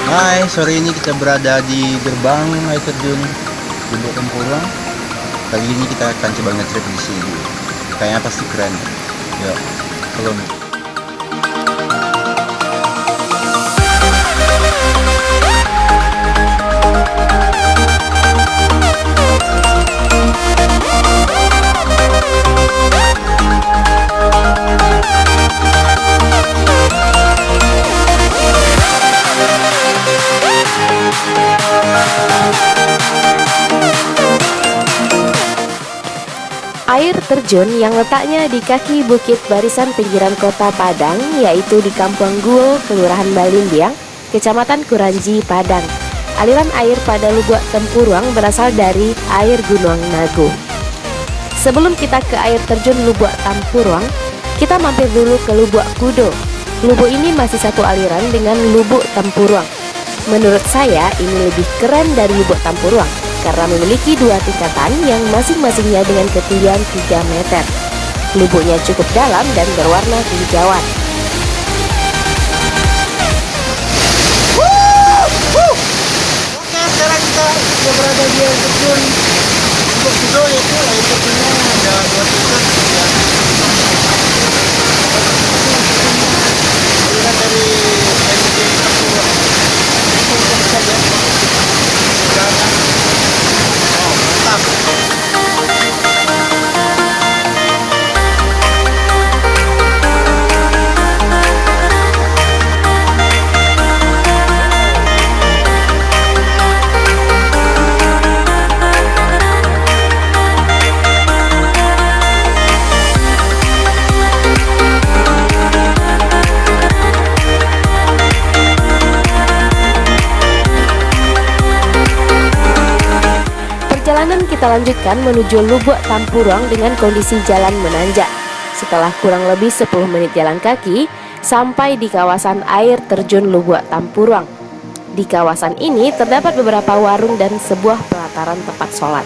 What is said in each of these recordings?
Hai, sore ini kita berada di gerbang air terjun Lubuk Tempurung. Kali ini kita akan coba nge-trip di sini. Kayaknya pasti keren. Yuk, follow me. Air terjun yang letaknya di kaki bukit barisan pinggiran kota Padang, yaitu di Kampung Guo, Kelurahan Balimbiang, Kecamatan Kuranji, Padang. Aliran air pada Lubuk Tempurung berasal dari air Gunung Nagu. Sebelum kita ke air terjun Lubuk Tempurung, kita mampir dulu ke Lubuk Kudo. Lubuk ini masih satu aliran dengan Lubuk Tempurung. Menurut saya ini lebih keren dari Lubuk Tempurung karena memiliki dua tingkatan yang masing-masingnya dengan ketinggian 3 meter. Lubuknya cukup dalam dan berwarna kehijauan. Oke, sekarang kita sudah berada di air terjun Lubuk Kudo, yaitu air terjunnya ada dua tingkat ya. Aliran dari air Tempurung. Ini saja. Sekarang mantap. Perjalanan kita lanjutkan menuju Lubuk Tempurung dengan kondisi jalan menanjak. Setelah kurang lebih 10 menit jalan kaki, sampai di kawasan air terjun Lubuk Tempurung. Di kawasan ini terdapat beberapa warung dan sebuah pelataran tempat sholat.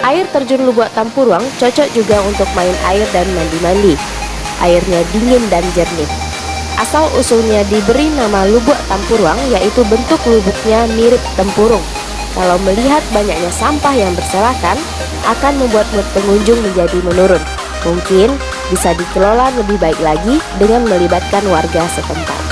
Air terjun Lubuk Tempurung cocok juga untuk main air dan mandi-mandi. Airnya dingin dan jernih. Asal-usulnya diberi nama Lubuk Tempurung yaitu bentuk lubuknya mirip tempurung. Kalau melihat banyaknya sampah yang berserakan, akan membuat mood pengunjung menjadi menurun. Mungkin bisa dikelola lebih baik lagi dengan melibatkan warga setempat.